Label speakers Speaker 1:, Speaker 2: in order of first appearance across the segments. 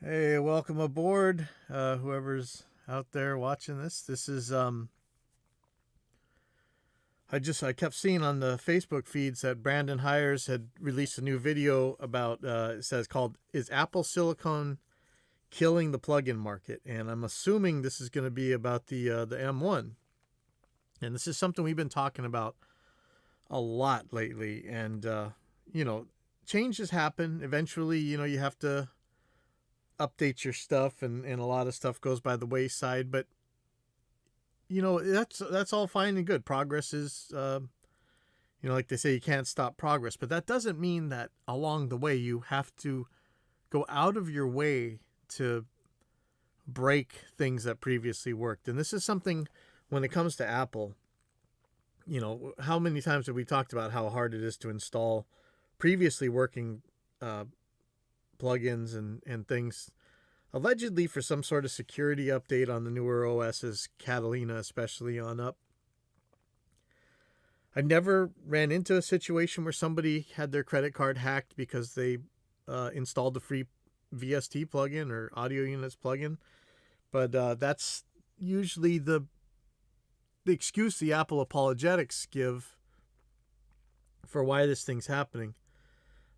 Speaker 1: Hey, welcome aboard, whoever's out there watching this. This is I kept seeing on the Facebook feeds that Brandon Hires had released a new video about it says called "Is Apple Silicon Killing the Plugin Market?" And I'm assuming this is going to be about the M1. And this is something we've been talking about a lot lately. And you know, changes happen. Eventually, you have to update your stuff, and a lot of stuff goes by the wayside. But that's all fine and good. Progress is like they say, you can't stop progress, but that doesn't mean that along the way you have to go out of your way to break things that previously worked. And this is something, when it comes to Apple, how many times have we talked about how hard it is to install previously working plugins and things, allegedly for some sort of security update on the newer OSs, Catalina especially, on up. I never ran into a situation where somebody had their credit card hacked because they installed the free VST plugin or Audio Units plugin, but that's usually the excuse the Apple apologetics give for why this thing's happening.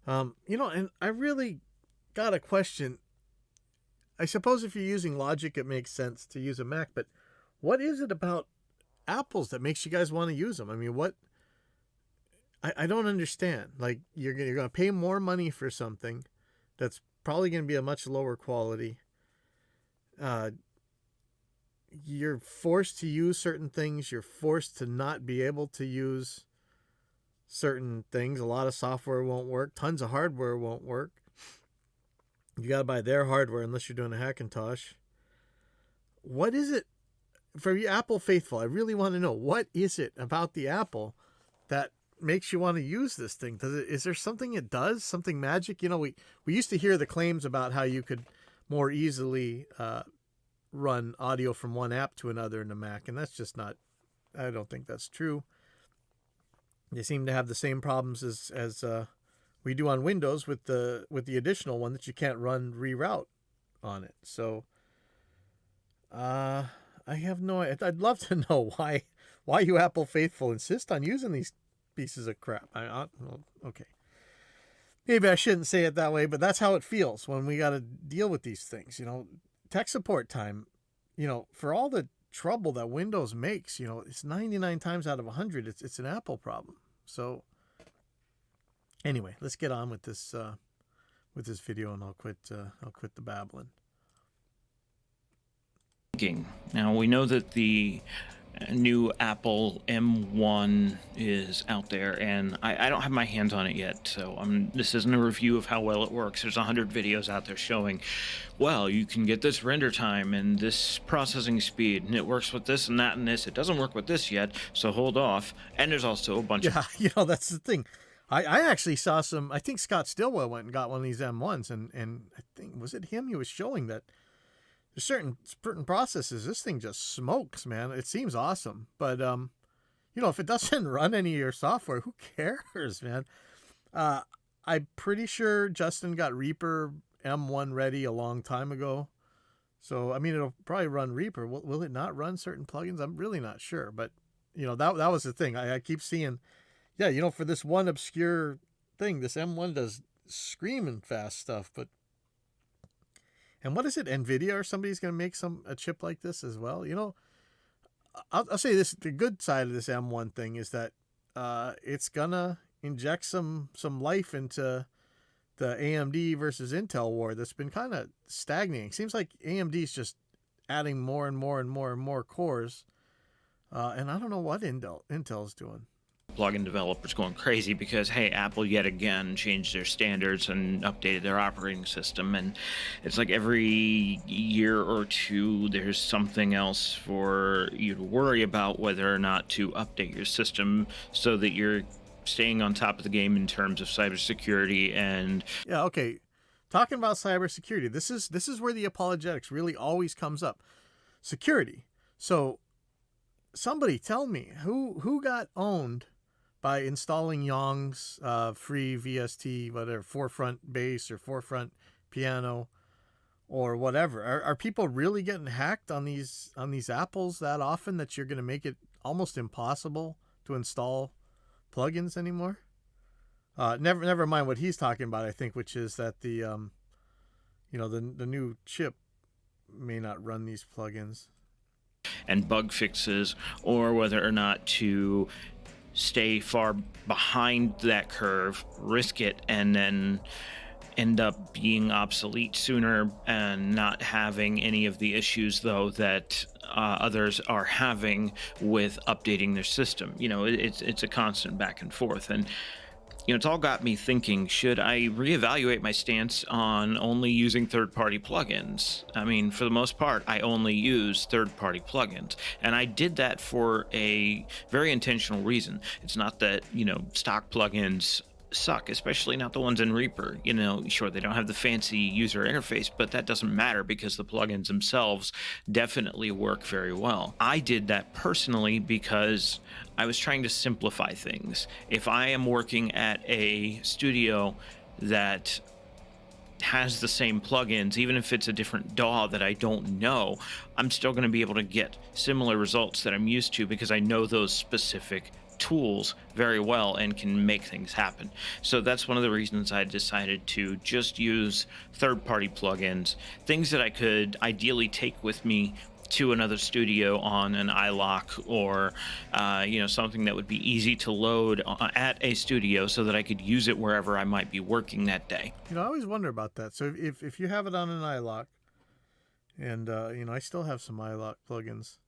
Speaker 1: And I really got a question. I suppose if you're using Logic, it makes sense to use a Mac, but what is it about Apple's that makes you guys want to use them? I mean, what? I don't understand. Like, you're going to pay more money for something that's probably going to be a much lower quality. You're forced to use certain things. You're forced to not be able to use certain things. A lot of software won't work. Tons of hardware won't work. You got to buy their hardware unless you're doing a Hackintosh. What is it for you Apple faithful? I really want to know, what is it about the Apple that makes you want to use this thing? Is there something it does? Something magic? We used to hear the claims about how you could more easily run audio from one app to another in a Mac, and that's just not. I don't think that's true. They seem to have the same problems as we do on Windows with the additional one that you can't run reroute on it. So I have no. I'd love to know why you Apple faithful insist on using these pieces of crap. Okay. Maybe I shouldn't say it that way, but that's how it feels when we got to deal with these things. Tech support time, for all the trouble that Windows makes, it's 99 times out of 100, it's an Apple problem. So anyway, let's get on with this video, and I'll quit the babbling.
Speaker 2: Now, we know that the new Apple M1 is out there, and I don't have my hands on it yet, so this isn't a review of how well it works. There's 100 videos out there showing, well, you can get this render time and this processing speed, and it works with this and that and this. It doesn't work with this yet, so hold off. And there's also a bunch
Speaker 1: of... that's the thing. I actually saw some... I think Scott Stillwell went and got one of these M1s, and I think, was it him? He was showing that there's certain processes, this thing just smokes, man. It seems awesome. But, if it doesn't run any of your software, who cares, man? I'm pretty sure Justin got Reaper M1 ready a long time ago. So, I mean, it'll probably run Reaper. Will it not run certain plugins? I'm really not sure. But, that was the thing. I keep seeing, for this one obscure thing, this M1 does screaming fast stuff, but and what is it? NVIDIA or somebody's going to make a chip like this as well? I'll say this: the good side of this M1 thing is that it's gonna inject some life into the AMD versus Intel war that's been kind of stagnating. Seems like AMD's just adding more and more and more and more cores, and I don't know what Intel's doing.
Speaker 2: Plugin developers going crazy because, hey, Apple yet again changed their standards and updated their operating system, and it's like every year or two there's something else for you to worry about whether or not to update your system so that you're staying on top of the game in terms of cybersecurity. And
Speaker 1: okay, talking about cybersecurity, this is where the apologetics really always comes up. Security. So somebody tell me who got owned by installing Yong's free VST, whatever, Forefront bass or Forefront piano, or whatever. Are people really getting hacked on these apples that often that you're going to make it almost impossible to install plugins anymore? Never mind what he's talking about, I think, which is that the the new chip may not run these plugins.
Speaker 2: And bug fixes, or whether or not to stay far behind that curve, risk it, and then end up being obsolete sooner and not having any of the issues, though, that others are having with updating their system. It's a constant back and forth. And it's all got me thinking, should I reevaluate my stance on only using third-party plugins? I mean, for the most part, I only use third-party plugins. And I did that for a very intentional reason. It's not that, stock plugins suck, especially not the ones in Reaper. Sure, they don't have the fancy user interface, but that doesn't matter because the plugins themselves definitely work very well. I did that personally because I was trying to simplify things. If I am working at a studio that has the same plugins, even if it's a different DAW that I don't know, I'm still going to be able to get similar results that I'm used to because I know those specific tools very well and can make things happen. So that's one of the reasons I decided to just use third-party plugins, things that I could ideally take with me to another studio on an iLok or something that would be easy to load at a studio so that I could use it wherever I might be working that day.
Speaker 1: I always wonder about that. So if you have it on an iLok, and I still have some iLok plugins,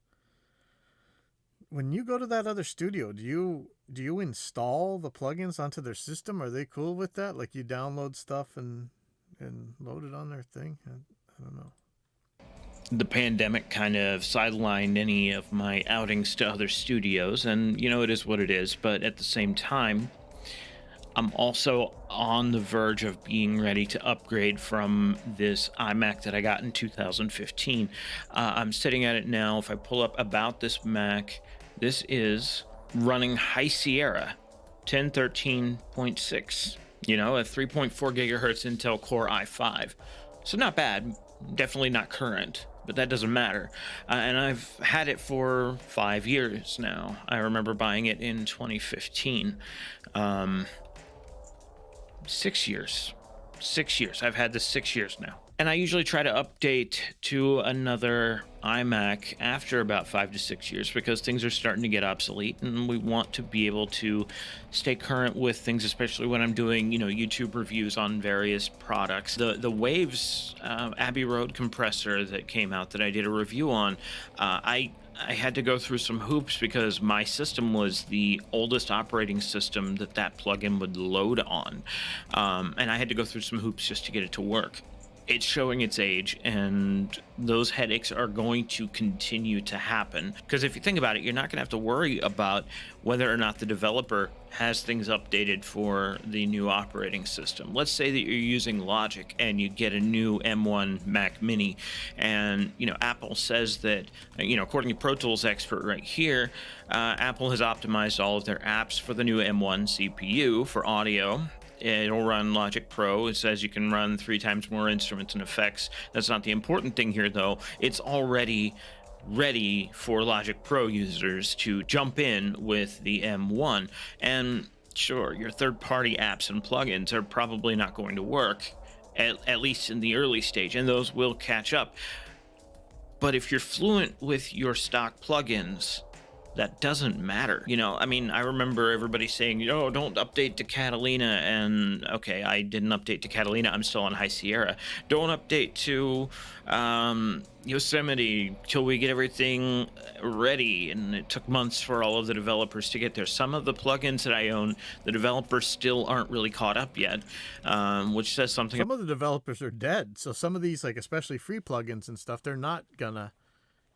Speaker 1: when you go to that other studio, do you install the plugins onto their system? Are they cool with that? Like you download stuff and load it on their thing? I don't know.
Speaker 2: The pandemic kind of sidelined any of my outings to other studios, and it is what it is. But at the same time, I'm also on the verge of being ready to upgrade from this iMac that I got in 2015. I'm sitting at it now. If I pull up about this Mac, this is running High Sierra 1013.6, a 3.4 gigahertz Intel Core i5. So not bad, definitely not current, but that doesn't matter. And I've had it for 5 years now. I remember buying it in 2015. 6 years. 6 years. I've had this 6 years now. And I usually try to update to another iMac after about 5 to 6 years because things are starting to get obsolete and we want to be able to stay current with things, especially when I'm doing, YouTube reviews on various products. The Waves Abbey Road compressor that came out that I did a review on, I had to go through some hoops because my system was the oldest operating system that plugin would load on. And I had to go through some hoops just to get it to work. It's showing its age, and those headaches are going to continue to happen. Because if you think about it, you're not going to have to worry about whether or not the developer has things updated for the new operating system. Let's say that you're using Logic and you get a new M1 Mac Mini, and Apple says that, according to Pro Tools expert right here, Apple has optimized all of their apps for the new M1 CPU for audio. It'll run Logic Pro. It says you can run 3 times more instruments and effects. That's not the important thing here, though. It's already ready for Logic Pro users to jump in with the M1. And sure, your third-party apps and plugins are probably not going to work, at least in the early stage, and those will catch up. But if you're fluent with your stock plugins, that doesn't matter. I remember everybody saying, don't update to Catalina. And okay, I didn't update to Catalina. I'm still on High Sierra. Don't update to Yosemite till we get everything ready. And it took months for all of the developers to get there. Some of the plugins that I own, the developers still aren't really caught up yet, which says something.
Speaker 1: Some of the developers are dead. So some of these, like especially free plugins and stuff, they're not gonna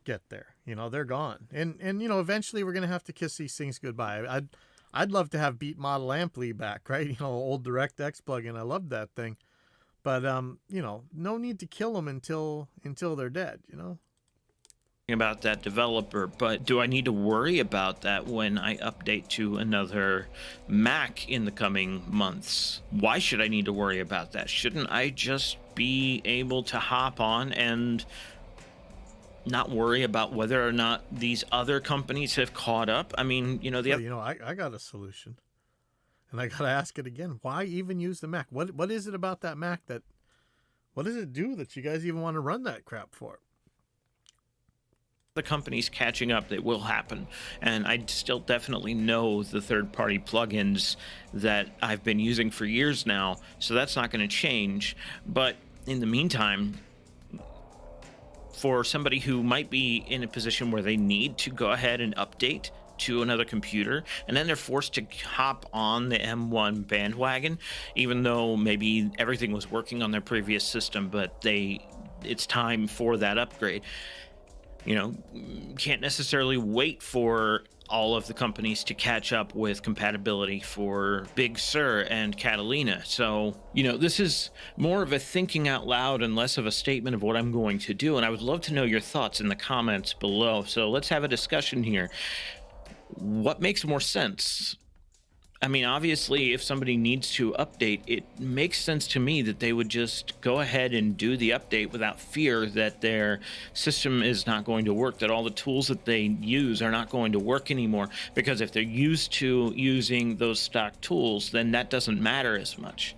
Speaker 1: get there. They're gone. And eventually we're gonna have to kiss these things goodbye. I'd love to have Beat Model Ampli back, right? Old DirectX plugin. I loved that thing. But no need to kill them until they're dead,
Speaker 2: About that developer, but do I need to worry about that when I update to another Mac in the coming months? Why should I need to worry about that? Shouldn't I just be able to hop on and not worry about whether or not these other companies have caught up. I mean, you know,
Speaker 1: Well, I got a solution, and I got to ask it again. Why even use the Mac? What is it about that Mac what does it do that you guys even want to run that crap for?
Speaker 2: the companies catching up, that will happen. And I still definitely know the third-party plugins that I've been using for years now, so that's not going to change. But in the meantime, for somebody who might be in a position where they need to go ahead and update to another computer, and then they're forced to hop on the M1 bandwagon, even though maybe everything was working on their previous system, but it's time for that upgrade. You know, can't necessarily wait for all of the companies to catch up with compatibility for Big Sur and Catalina. So, you know, this is more of a thinking out loud and less of a statement of what I'm going to do. And I would love to know your thoughts in the comments below. So let's have a discussion here. What makes more sense? I mean, obviously, if somebody needs to update, it makes sense to me that they would just go ahead and do the update without fear that their system is not going to work, that all the tools that they use are not going to work anymore. Because if they're used to using those stock tools, then that doesn't matter as much.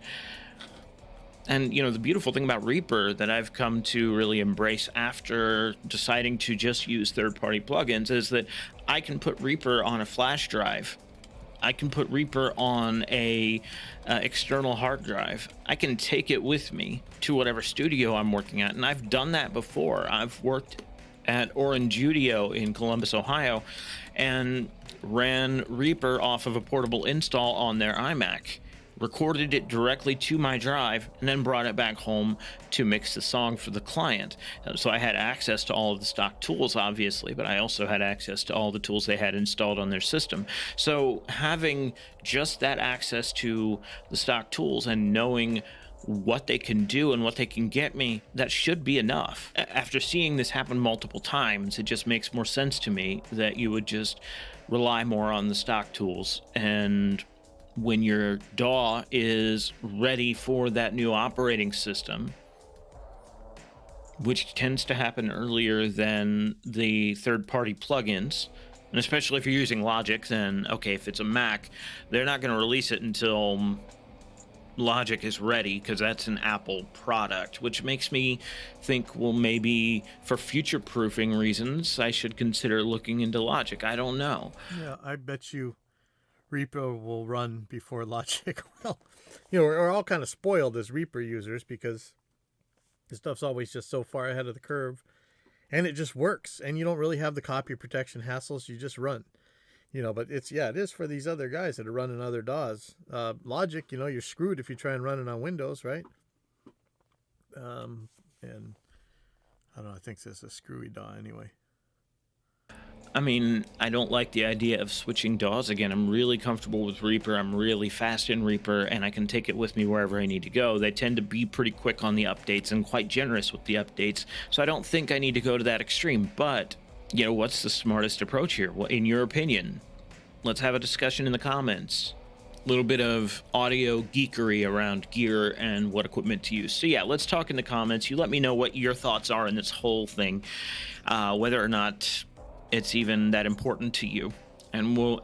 Speaker 2: And, you know, the beautiful thing about Reaper that I've come to really embrace after deciding to just use third-party plugins is that I can put Reaper on a flash drive. I can put Reaper on a external hard drive. I can take it with me to whatever studio I'm working at, and I've done that before. I've worked at Orangeudio in Columbus, Ohio, and ran Reaper off of a portable install on their iMac, recorded it directly to my drive, and then brought it back home to mix the song for the client. So I had access to all of the stock tools, obviously, but I also had access to all the tools they had installed on their system. So having just that access to the stock tools and knowing what they can do and what they can get me, that should be enough. After seeing this happen multiple times, it just makes more sense to me that you would just rely more on the stock tools. And when your DAW is ready for that new operating system, which tends to happen earlier than the third-party plugins, and especially if you're using Logic, then okay, if it's a Mac, they're not going to release it until Logic is ready, because that's an Apple product, which makes me think, well, maybe for future-proofing reasons, I should consider looking into Logic. I don't know.
Speaker 1: Yeah, I bet you Reaper will run before Logic will. You know, we're all kind of spoiled as Reaper users because the stuff's always just so far ahead of the curve, and it just works, and you don't really have the copy protection hassles. You just run, you know. But it is for these other guys that are running other DAWs. Logic, you know, you're screwed if you try and run it on Windows, right? And I don't know. I think this is a screwy DAW anyway.
Speaker 2: I mean, I don't like the idea of switching DAWs again. I'm really comfortable with Reaper. I'm really fast in Reaper, and I can take it with me wherever I need to go. They tend to be pretty quick on the updates and quite generous with the updates, so I don't think I need to go to that extreme. But, you know, what's the smartest approach here? Well, in your opinion? Let's have a discussion in the comments. A little bit of audio geekery around gear and what equipment to use. So yeah, let's talk in the comments. You let me know what your thoughts are in this whole thing, whether or not it's even that important to you, and we'll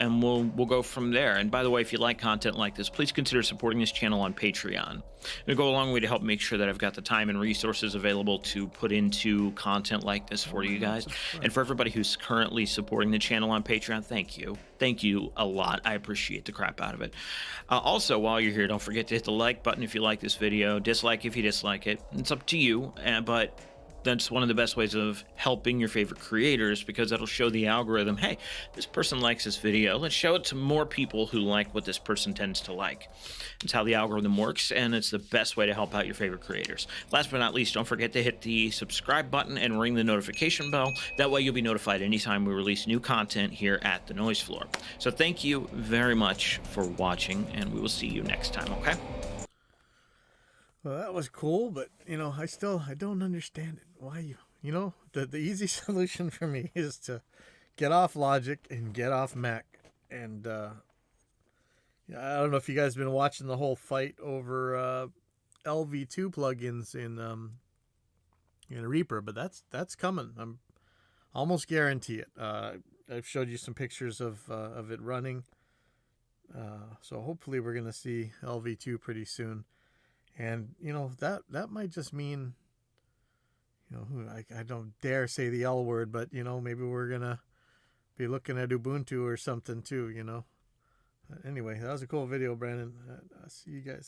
Speaker 2: go from there. And by the way, if you like content like this, please consider supporting this channel on Patreon. It'll go a long way to help make sure that I've got the time and resources available to put into content like this for you guys. And for everybody who's currently supporting the channel on Patreon, thank you a lot. I appreciate the crap out of it. Also, while you're here, don't forget to hit the like button if you like this video, dislike if you dislike it. It's up to you, but that's one of the best ways of helping your favorite creators, because that'll show the algorithm, hey, this person likes this video. Let's show it to more people who like what this person tends to like. It's how the algorithm works, and it's the best way to help out your favorite creators. Last but not least, don't forget to hit the subscribe button and ring the notification bell. That way you'll be notified anytime we release new content here at The Noise Floor. So thank you very much for watching, and we will see you next time, okay?
Speaker 1: Well, that was cool, but, you know, I don't understand it. Why you know, the easy solution for me is to get off Logic and get off Mac. And I don't know if you guys have been watching the whole fight over LV2 plugins in Reaper, but that's coming. I'm almost guarantee it. I've showed you some pictures of it running. So hopefully we're gonna see LV2 pretty soon, and that might just mean, I don't dare say the L word, but maybe we're gonna be looking at Ubuntu or something too. Anyway, that was a cool video, Brandon. I'll see you guys.